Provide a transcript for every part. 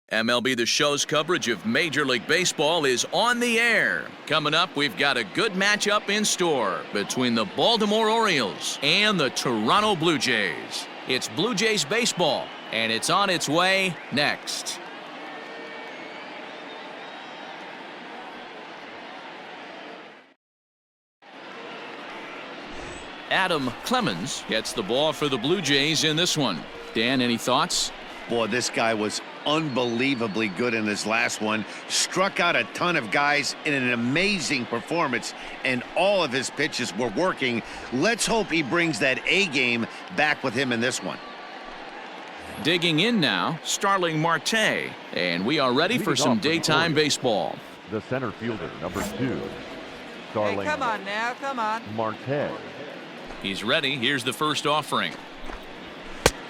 MLB The Show's coverage of Major League Baseball is on the air. Coming up, we've got a good matchup in store between the Baltimore Orioles and the Toronto Blue Jays. It's Blue Jays baseball, and it's on its way next. Adam Clemens gets the ball for the Blue Jays in this one. Dan, any thoughts? Boy, this guy was unbelievably good in this last one. Struck out a ton of guys in an amazing performance, and all of his pitches were working. Let's hope he brings that A game back with him in this one. Digging in now, Starling Marte, and we are ready for some daytime baseball. The center fielder, number 2, Starling. Hey, come on now, come on. Marte. He's ready. Here's the first offering.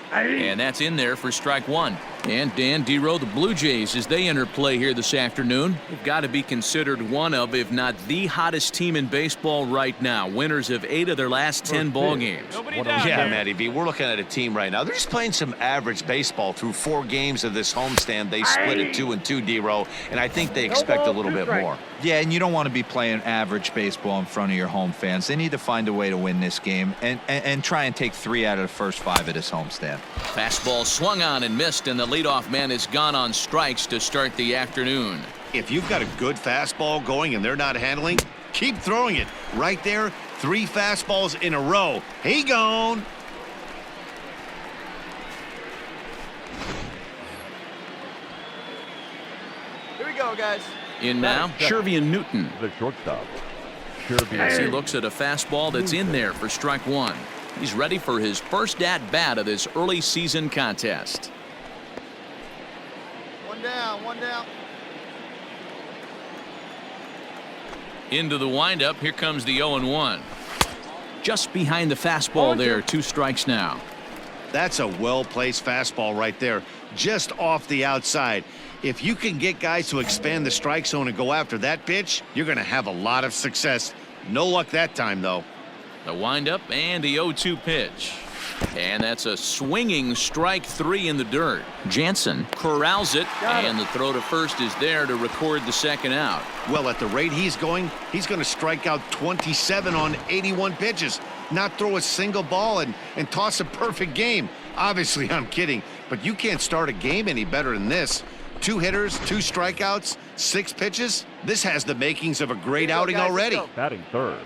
And that's in there for strike one. And Dan Dero, the Blue Jays, as they enter play here this afternoon, have got to be considered one of, if not the hottest team in baseball right now. Winners of 8 of their last 10 ball games. Yeah, Matty V, we're looking at a team right now. They're just playing some average baseball through 4 games of this homestand. They split it 2-2, Dero, and I think they expect a little bit more. Yeah, and you don't want to be playing average baseball in front of your home fans. They need to find a way to win this game and try and take 3 out of the first 5 of this homestand. Fastball swung on and missed, and the leadoff man is gone on strikes to start the afternoon. If you've got a good fastball going and they're not handling, keep throwing it. Right there, 3 fastballs in a row. He gone. Here we go, guys. In now, Shervian Newton. The shortstop. As he looks at a fastball that's in there for strike one. He's ready for his first at-bat of this early season contest. One down, one down. Into the windup. Here comes the 0-1. Just behind the fastball there. 2 strikes now. That's a well-placed fastball right there, just off the outside. If you can get guys to expand the strike zone and go after that pitch, you're going to have a lot of success. No luck that time, though. The windup and the 0-2 pitch. And that's a swinging strike 3 in the dirt. Jansen corrals it, and the throw to first is there to record the second out. Well, at the rate he's going to strike out 27 on 81 pitches, not throw a single ball and toss a perfect game. Obviously, I'm kidding, but you can't start a game any better than this. 2 hitters, 2 strikeouts, 6 pitches. This has the makings of a great outing already. Batting third.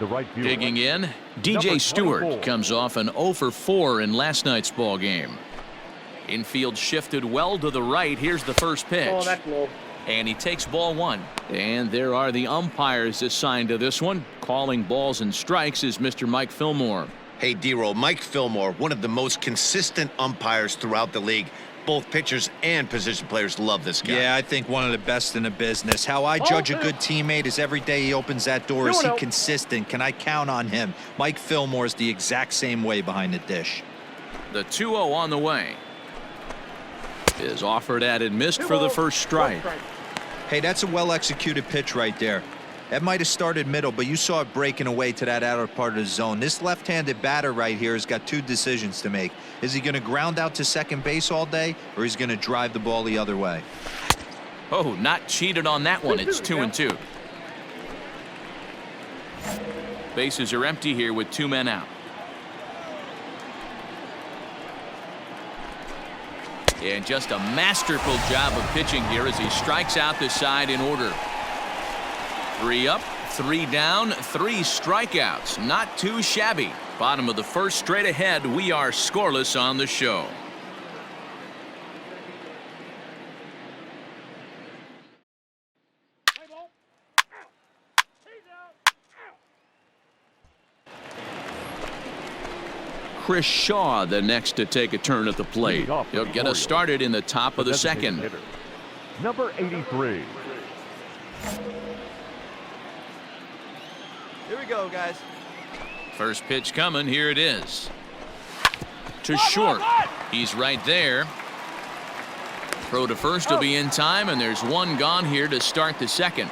The right fielder. Digging in, DJ Stewart comes off an 0 for 4 in last night's ball game. Infield shifted well to the right. Here's the first pitch. Oh, that's low. And he takes ball 1. And there are the umpires assigned to this one. Calling balls and strikes is Mr. Mike Fillmore. Hey, Dero, Mike Fillmore, one of the most consistent umpires throughout the league. Both pitchers and position players love this guy. Yeah, I think one of the best in the business. How I judge a good teammate is every day he opens that door. Is he consistent? Can I count on him? Mike Fillmore is the exact same way behind the dish. The 2-0 on the way. Is offered at and missed for the first strike. Hey, that's a well-executed pitch right there. That might have started middle, but you saw it breaking away to that outer part of the zone. This left-handed batter right here has got 2 decisions to make. Is he going to ground out to second base all day, or is he going to drive the ball the other way? Oh, not cheated on that one. It's 2-2. Bases are empty here with 2 men out. And just a masterful job of pitching here as he strikes out the side in order. 3 up, 3 down, 3 strikeouts. Not too shabby. Bottom of the first, straight ahead. We are scoreless on the show. Chris Shaw, the next to take a turn at the plate. He'll get us started in the top of the second. Number 83. Here we go, guys. First pitch coming. Here it is. To short. He's right there. Throw to first will be in time, and there's 1 gone here to start the second.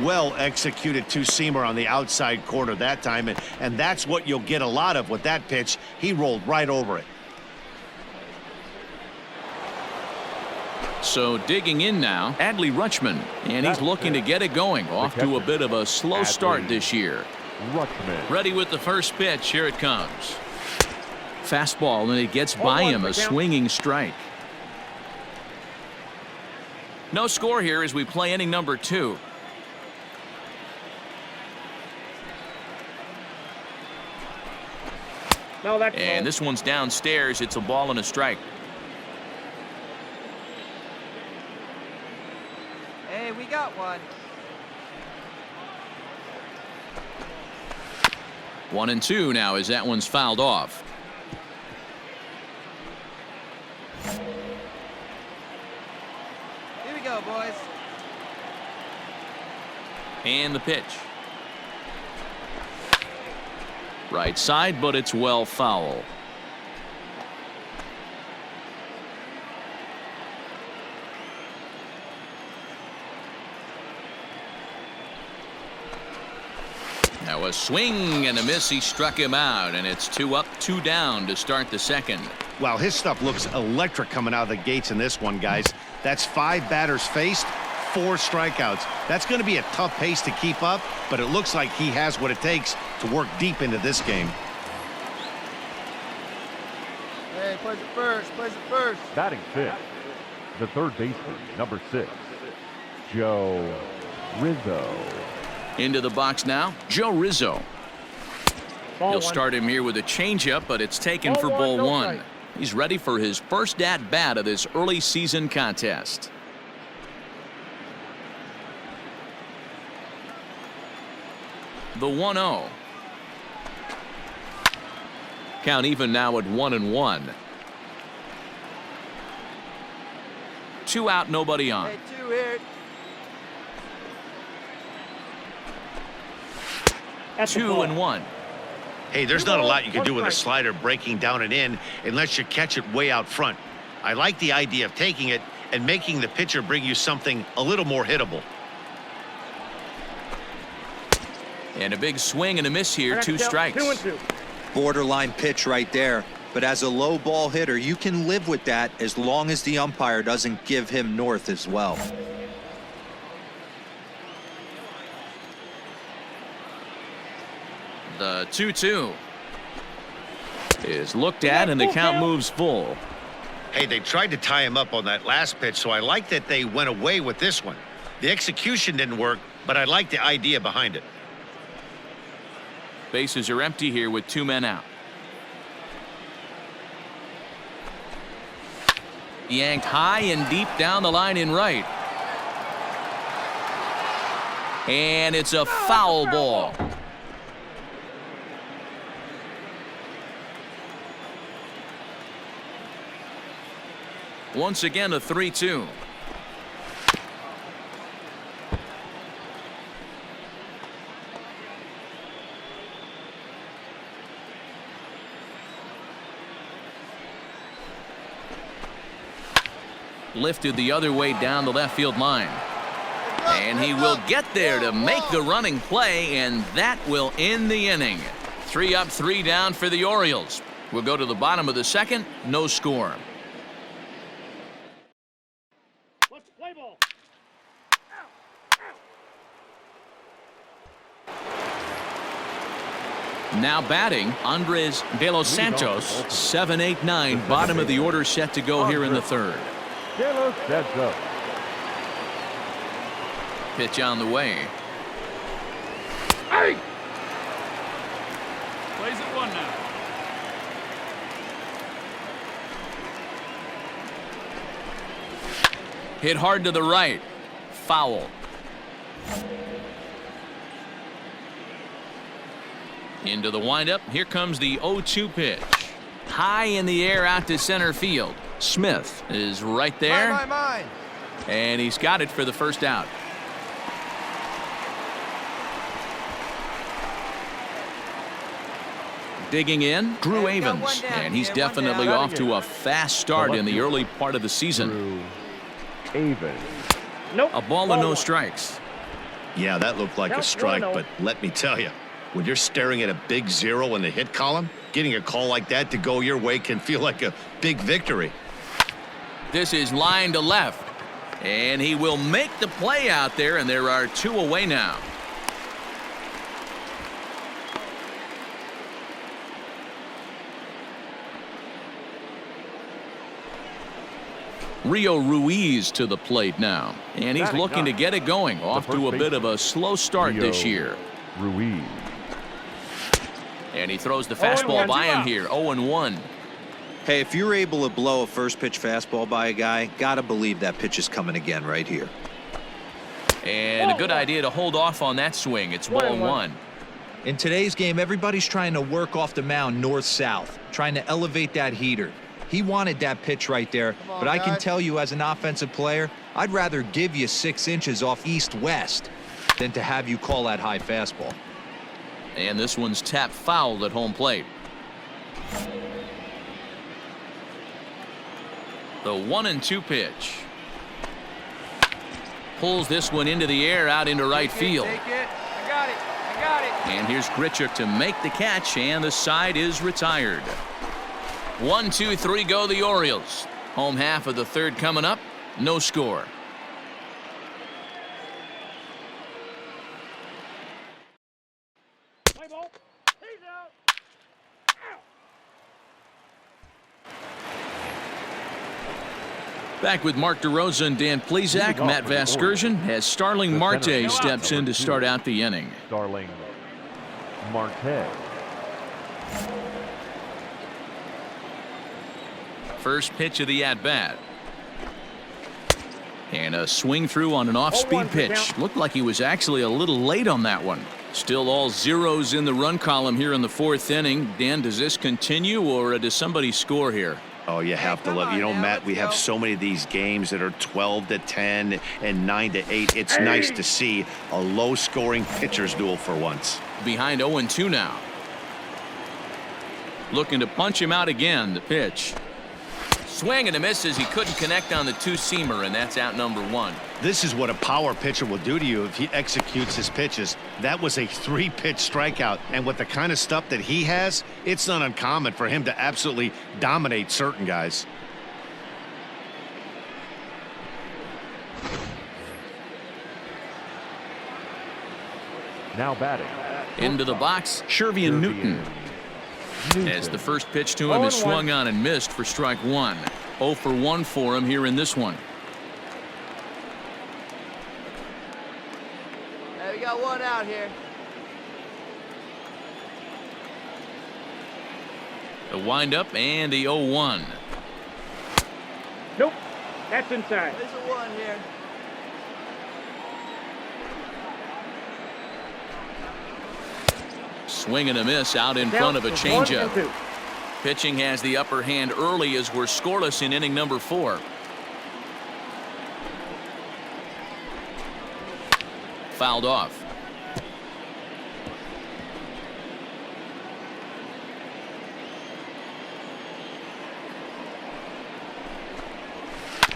Well executed 2-seamer on the outside corner that time, and that's what you'll get a lot of with that pitch. He rolled right over it. So digging in now, Adley Rutschman, and he's looking to get it going. Off to a bit of a slow start this year. Rutschman. Ready with the first pitch. Here it comes. Fastball, and it gets by him, a swinging strike. No score here as we play inning number 2. And this one's downstairs. It's a ball and a strike. Hey, we got one. 1-2 now as that one's fouled off. Here we go, boys. And the pitch. Right side, but it's well foul. Now a swing and a miss. He struck him out, and it's 2 up, 2 down to start the second. Wow, his stuff looks electric coming out of the gates in this one, guys. That's 5 batters faced, 4 strikeouts. That's going to be a tough pace to keep up, but it looks like he has what it takes to work deep into this game. Hey, plays it first. Plays it first. Batting 5th, the third baseman, number 6, Joe Rizzo. Into the box now, Joe Rizzo. He'll start him here with a changeup, but it's taken for ball 1. He's ready for his first at-bat of this early season contest. The 1-0. Count even now at 1-1. 2 out, nobody on. Hey, 2 here. 2-1. Hey, there's not a lot you can do with a slider breaking down and in unless you catch it way out front. I like the idea of taking it and making the pitcher bring you something a little more hittable. And a big swing and a miss here. 2 strikes. 2-2. Borderline pitch right there. But as a low ball hitter, you can live with that as long as the umpire doesn't give him north as well. The 2-2 is looked at, and the count moves full. Hey, they tried to tie him up on that last pitch, so I like that they went away with this one. The execution didn't work, but I like the idea behind it. Bases are empty here with 2 men out. Yanked high and deep down the line in right. And it's a foul ball. Once again, a 3-2. Lifted the other way down the left field line. And he will get there to make the running play, and that will end the inning. 3 up, 3 down for the Orioles. We'll go to the bottom of the second. No score. Now batting, Andres De Los Santos, 7-8-9, bottom of the order, set to go here in the third. De Los Santos. Pitch on the way. Hey! Plays it 1 now. Hit hard to the right. Foul. Into the windup. Here comes the 0-2 pitch. High in the air out to center field. Smith is right there. Mine. And he's got it for the first out. Digging in, Drew Hey, we got Avens, one down and he's here, one definitely down. off to a fast start in the early part of the season. Drew Avens. A ball and no strikes. Yeah, that looked like a strike, but let me tell you, when you're staring at a big 0 in the hit column, getting a call like that to go your way can feel like a big victory. This is line to left. And he will make the play out there, and there are 2 away now. Rio Ruiz to the plate now, and he's looking to get it going. Off to a bit of a slow start this year. Ruiz. And he throws the fastball by him here. 0-1. Hey, if you're able to blow a first pitch fastball by a guy, gotta believe that pitch is coming again right here. And a good idea to hold off on that swing. It's 1-1. In today's game, everybody's trying to work off the mound north-south, trying to elevate that heater. He wanted that pitch right there, but I can tell you as an offensive player, I'd rather give you 6 inches off east-west than to have you call that high fastball. And this one's tapped foul at home plate. The 1-2 pitch. Pulls this one into the air out into right field. Take it. I got it. I got it. And here's Grichuk to make the catch, and the side is retired. 1, 2, 3 go the Orioles. Home half of the third coming up. No score. Back with Mark DeRosa and Dan Plesac. Matt Vasgersian as Starling Marte steps in to start out the inning. Starling Marte. First pitch of the at-bat. And a swing through on an off-speed pitch. Looked like he was actually a little late on that one. Still all zeros in the run column here in the 4th inning. Dan, does this continue, or does somebody score here? Oh, you have to love. You know, Matt, we have so many of these games that are 12-10 and 9-8. It's nice to see a low-scoring pitcher's duel for once. Behind 0-2 now. Looking to punch him out again. The pitch. Swing and a miss as he couldn't connect on the 2-seamer, and that's out number 1. This is what a power pitcher will do to you if he executes his pitches. That was a 3-pitch strikeout, and with the kind of stuff that he has, it's not uncommon for him to absolutely dominate certain guys. Now batting. Into the box, Shervian Newton. As the first pitch to him is swung on and missed for strike 1. 0 for 1 for him here in this one. Hey, we got 1 out here. The windup and the 0-1. Nope, that's inside. There's a 1 here. Swing and a miss out in front of a changeup. Pitching has the upper hand early as we're scoreless in inning number 4. Fouled off.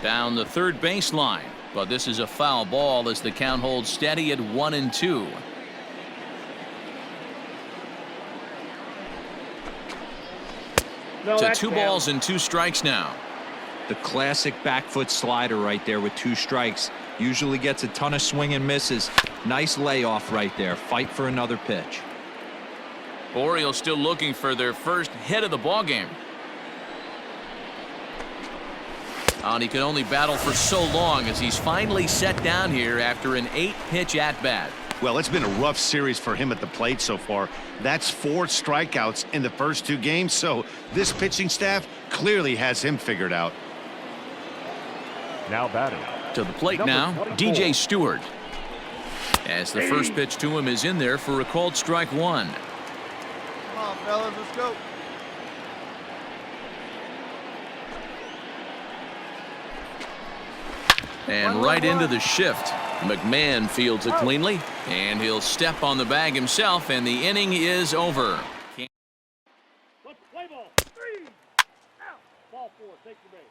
Down the third baseline, but this is a foul ball as the count holds steady at 1-2. No, to 2 balls and 2 strikes now. The classic back foot slider right there with 2 strikes. Usually gets a ton of swing and misses. Nice layoff right there. Fight for another pitch. Orioles still looking for their first hit of the ball game. And he can only battle for so long as he's finally set down here after an 8-pitch at-bat. Well, it's been a rough series for him at the plate so far. That's 4 strikeouts in the first 2 games, so this pitching staff clearly has him figured out. Now batting. To the plate Number now, 24. DJ Stewart. As the first pitch to him is in there for a called strike 1. Come on, fellas, let's go. And right into the shift. McMahon fields it cleanly, and he'll step on the bag himself, and the inning is over. Let's play ball. 3 out. Ball 4. Take the base.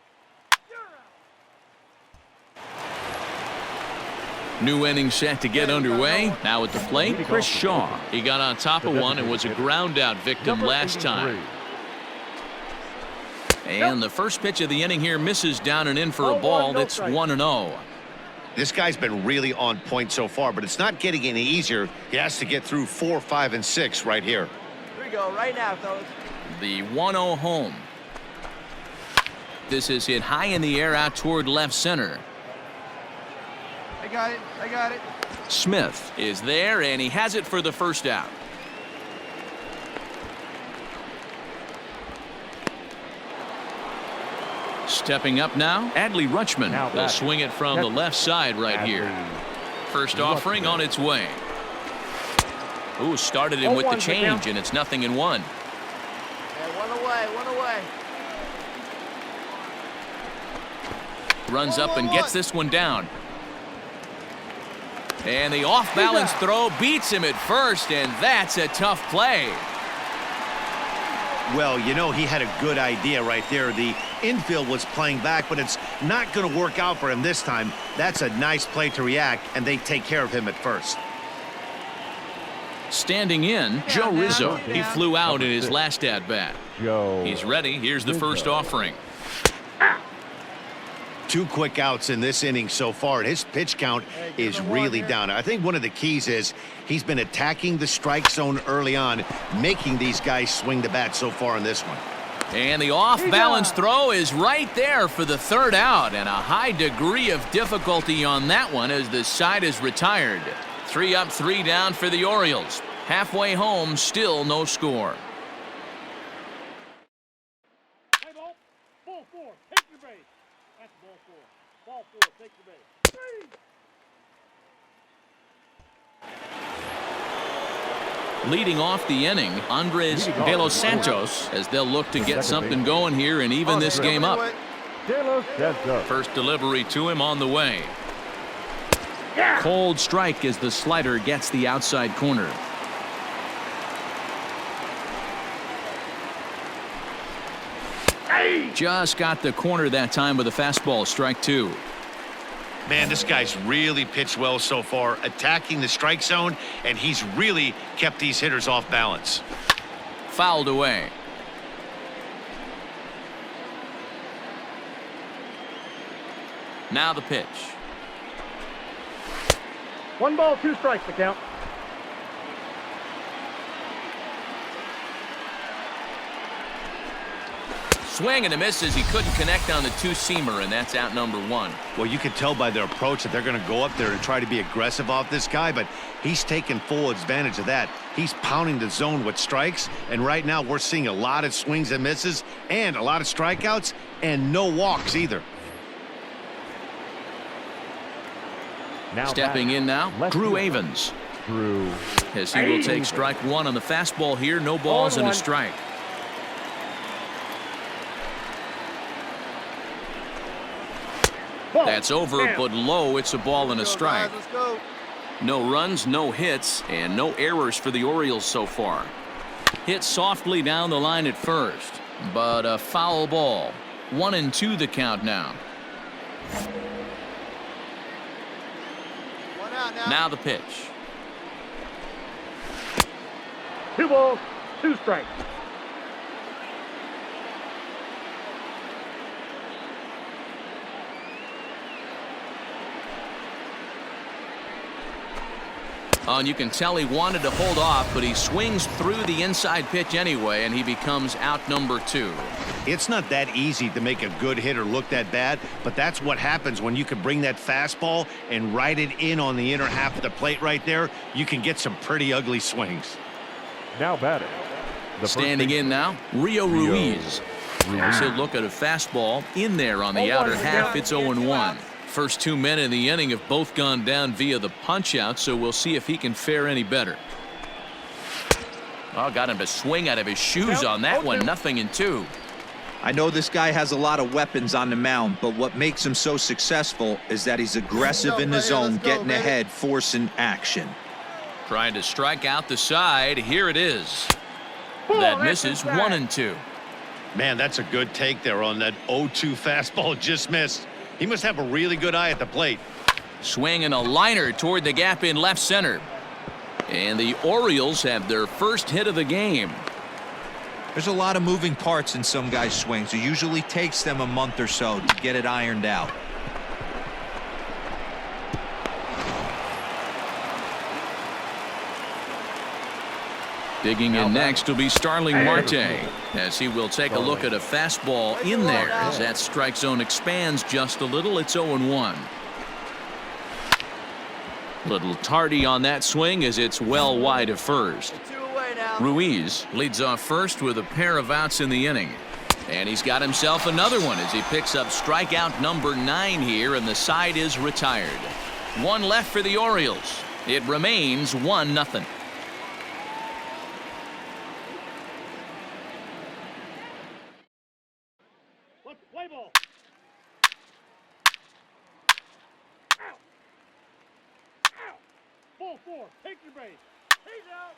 New inning set to get underway. Now at the plate, Chris Shaw. He got on top of one and was a ground out victim last time. And the first pitch of the inning here misses down and in for a ball. That's 1-0. This guy's been really on point so far, but it's not getting any easier. He has to get through 4, 5, and 6 right here. Here we go, right now, fellas. The 1-0 home. This is hit high in the air out toward left center. I got it. I got it. Smith is there, and he has it for the first out. Stepping up now, Adley Rutschman will swing it from the left side right here. First offering on its way. Ooh, started him with the change, and it's 0-1. Yeah, one away, one away. Runs up and gets this one down. And the off-balance throw beats him at first, and that's a tough play. Well, you know, he had a good idea right there. The infield was playing back, but it's not going to work out for him this time. That's a nice play to react, and they take care of him at first. Standing in, Joe Rizzo. He flew out in his last at-bat. He's ready. Here's the first offering. 2 quick outs in this inning so far, and his pitch count is really down. I think one of the keys is he's been attacking the strike zone early on, making these guys swing the bat so far in this one. And the off-balance throw is right there for the third out, and a high degree of difficulty on that one as the side is retired. 3 up, 3 down for the Orioles. Halfway home, still no score. Play ball. Ball 4. Take your base. That's ball 4. Ball 4. Take your base. 3. Leading off the inning, Andres De Los Santos, as they'll look to get something going here and even this game up. First delivery to him on the way. Cold strike as the slider gets the outside corner. Just got the corner that time with a fastball, strike 2. Man, this guy's really pitched well so far, attacking the strike zone, and he's really kept these hitters off balance. Fouled away. Now the pitch. 1 ball, 2 strikes to count. Swing and a miss as he couldn't connect on the 2-seamer, and that's out number 1. Well, you can tell by their approach that they're going to go up there and try to be aggressive off this guy, but he's taking full advantage of that. He's pounding the zone with strikes, and right now we're seeing a lot of swings and misses and a lot of strikeouts and no walks either. Stepping in now, Drew Avens. As he will take strike 1 on the fastball here, no balls and a strike. That's over, but low. It's a ball and a strike. Let's go. No runs, no hits, and no errors for the Orioles so far. Hit softly down the line at first, but a foul ball. 1-2 the count now. One out now. Now the pitch. 2 balls, 2 strikes. And you can tell he wanted to hold off, but he swings through the inside pitch anyway, and he becomes out number 2. It's not that easy to make a good hitter look that bad, but that's what happens when you can bring that fastball and ride it in on the inner half of the plate right there. You can get some pretty ugly swings. Now batting. Standing in now, Rio Ruiz. He'll look at a fastball in there on the outer half. It's 0-1. First 2 men in the inning have both gone down via the punch-out, so we'll see if he can fare any better. Oh, got him to swing out of his shoes on that one. 0-2. I know this guy has a lot of weapons on the mound, but what makes him so successful is that he's aggressive in the zone, getting ahead, forcing action. Trying to strike out the side. Here it is. That misses. 1-2. Man, that's a good take there on that 0-2 fastball. Just missed. He must have a really good eye at the plate. Swing and a liner toward the gap in left center. And the Orioles have their first hit of the game. There's a lot of moving parts in some guys' swings. It usually takes them a month or so to get it ironed out. Digging in next will be Starling Marte, as he will take a look at a fastball in there as that strike zone expands just a little. It's 0-1. Little tardy on that swing as it's well wide of first. Ruiz leads off first with a pair of outs in the inning. And he's got himself another one as he picks up strikeout number 9 here, and the side is retired. One left for the Orioles. It remains 1-0. Play ball. Out. Out. Ball 4. Take your base. He's out.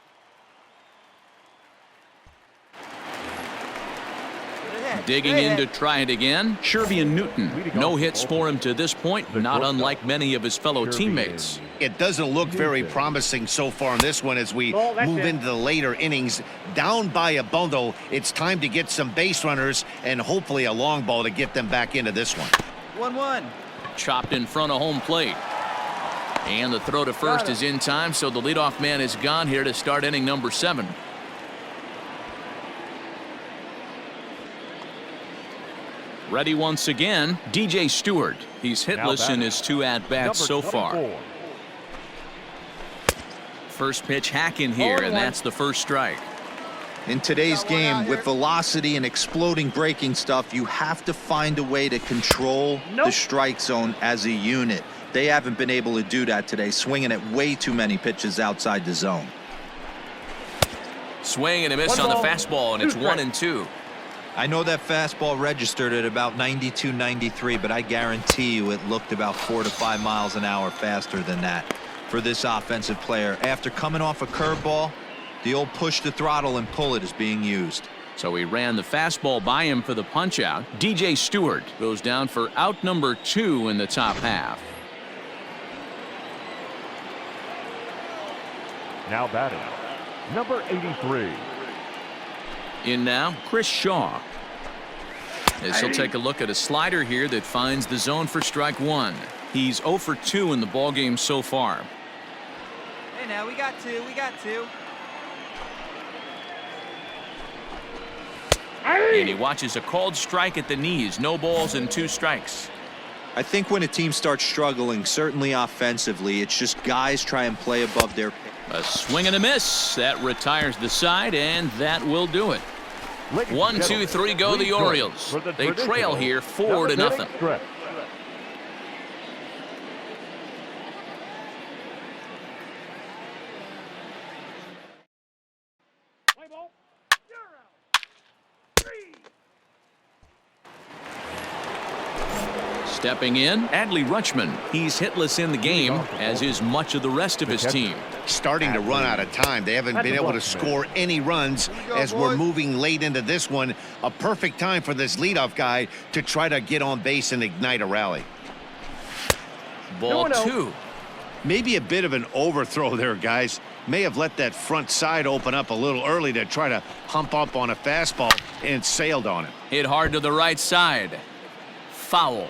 Digging in to try it again, Shervian Newton. No hits for him to this point, not unlike many of his fellow teammates. It doesn't look very promising so far in this one as we move into the later innings. Down by a bundle, it's time to get some base runners and hopefully a long ball to get them back into this one. 1-1. Chopped in front of home plate. And the throw to first is in time, so the leadoff man is gone here to start inning number 7. Ready once again, DJ Stewart. He's hitless in his 2 at-bats so far. First pitch hack in here, and that's the first strike. In today's game, with velocity and exploding breaking stuff, you have to find a way to control the strike zone as a unit. They haven't been able to do that today, swinging at way too many pitches outside the zone. Swing and a miss on the fastball, and it's 1-2. I know that fastball registered at about 92, 93, but I guarantee you it looked about 4 to 5 miles an hour faster than that for this offensive player. After coming off a curveball, the old push the throttle and pull it is being used. So he ran the fastball by him for the punch out. DJ Stewart goes down for out number 2 in the top half. Now batting, number 83. In now, Chris Shaw. As he'll take a look at a slider here that finds the zone for strike 1. He's 0 for 2 in the ballgame so far. Hey, now we got 2. We got 2. And he watches a called strike at the knees. No balls and 2 strikes. I think when a team starts struggling, certainly offensively, it's just guys try and play above their. A swing and a miss. That retires the side, and that will do it. 1, 2, 3 go the Orioles. They trail here 4-0. Play ball. You're out. 3. Stepping in, Adley Rutschman. He's hitless in the game, as is much of the rest of his team. Starting to run out of time. They haven't been able to score any runs as we're moving late into this one. A perfect time for this leadoff guy to try to get on base and ignite a rally. Ball 2. Maybe a bit of an overthrow there, guys. May have let that front side open up a little early to try to hump up on a fastball and sailed on it. Hit hard to the right side. Foul.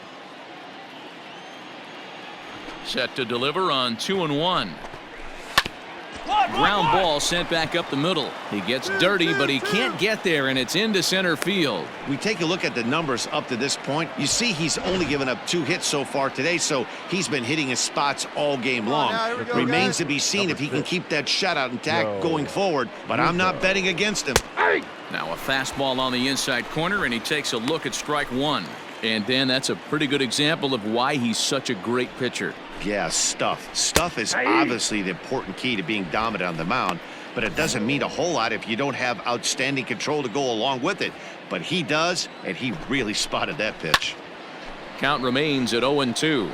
Set to deliver on 2-1. Ground ball sent back up the middle. He gets dirty, but he can't get there, and it's into center field. We take a look at the numbers up to this point. You see he's only given up 2 hits so far today, so he's been hitting his spots all game long. Remains to be seen if he can keep that shutout intact going forward, but I'm not betting against him. Now a fastball on the inside corner, and he takes a look at strike 1. And Dan, that's a pretty good example of why he's such a great pitcher. Yeah, stuff. Stuff is obviously the important key to being dominant on the mound, but it doesn't mean a whole lot if you don't have outstanding control to go along with it. But he does, and he really spotted that pitch. Count remains at 0-2.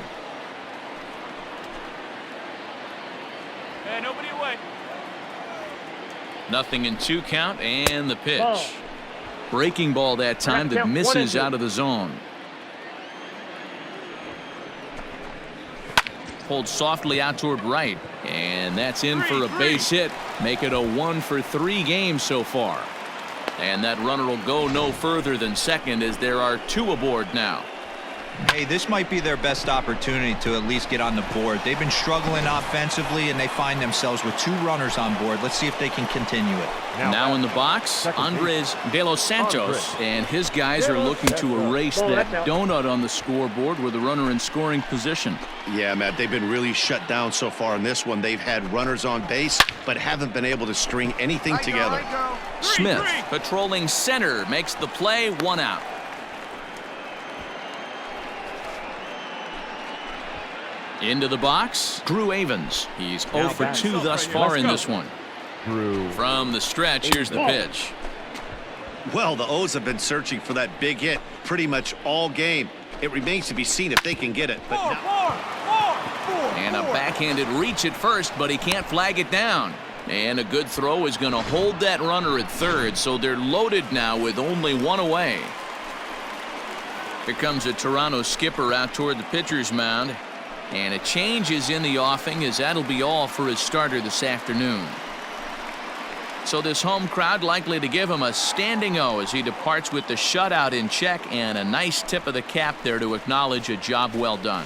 Hey, nobody away. Nothing in 2 count, and the pitch. Breaking ball that time that misses out of the zone. Pulled softly out toward right, and that's in for a base hit. Make it a 1 for 3 game so far. And that runner will go no further than second as there are 2 aboard now. Hey, this might be their best opportunity to at least get on the board. They've been struggling offensively, and they find themselves with 2 runners on board. Let's see if they can continue it. Now in the box, Andres De Los Santos, and his guys are looking to erase that donut on the scoreboard with a runner in scoring position. Yeah, Matt, they've been really shut down so far in this one. They've had runners on base, but haven't been able to string anything together. Smith, patrolling center, makes the play, 1 out. Into the box, Drew Avens. He's 0 for 2 thus far in this one. From the stretch, here's the pitch. Well, the O's have been searching for that big hit pretty much all game. It remains to be seen if they can get it. But and a backhanded reach at first, but he can't flag it down. And a good throw is going to hold that runner at third, so they're loaded now with only 1 away. Here comes a Toronto skipper out toward the pitcher's mound. And a change is in the offing, as that'll be all for his starter this afternoon. So this home crowd likely to give him a standing O as he departs with the shutout in check, and a nice tip of the cap there to acknowledge a job well done.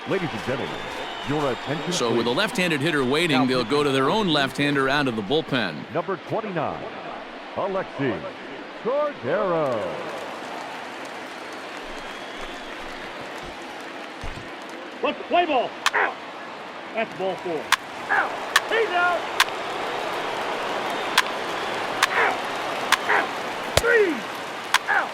Ladies and gentlemen, your attention. So with a left-handed hitter waiting, they'll go to their own left-hander out of the bullpen. Number 29, Alexi Cordero. What's the play ball? Out. That's ball 4. Out. He's out. Out. Out. 3. Out.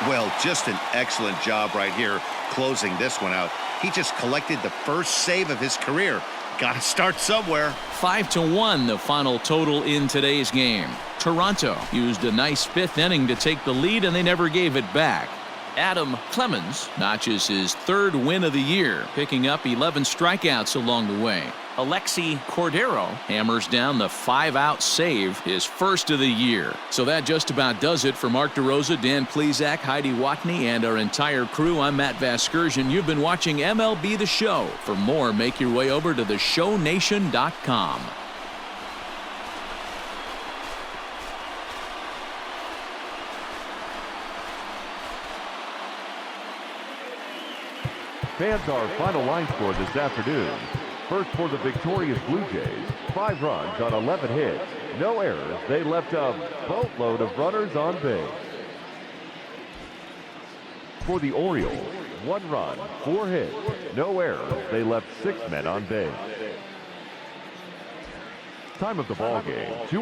well, just an excellent job right here closing this one out. He just collected the first save of his career. Got to start somewhere. 5-1 the final total in today's game. Toronto used a nice 5th inning to take the lead, and they never gave it back. Adam Clemens notches his 3rd win of the year, picking up 11 strikeouts along the way. Alexi Cordero hammers down the 5-out save, his 1st of the year. So that just about does it for Mark DeRosa, Dan Plesac, Heidi Watney, and our entire crew. I'm Matt Vasgersian. You've been watching MLB The Show. For more, make your way over to theshownation.com. Fans, our final line score this afternoon. First for the victorious Blue Jays, 5 runs on 11 hits, no errors. They left a boatload of runners on base. For the Orioles, 1 run, 4 hits, no errors. They left 6 men on base. Time of the ball game, 2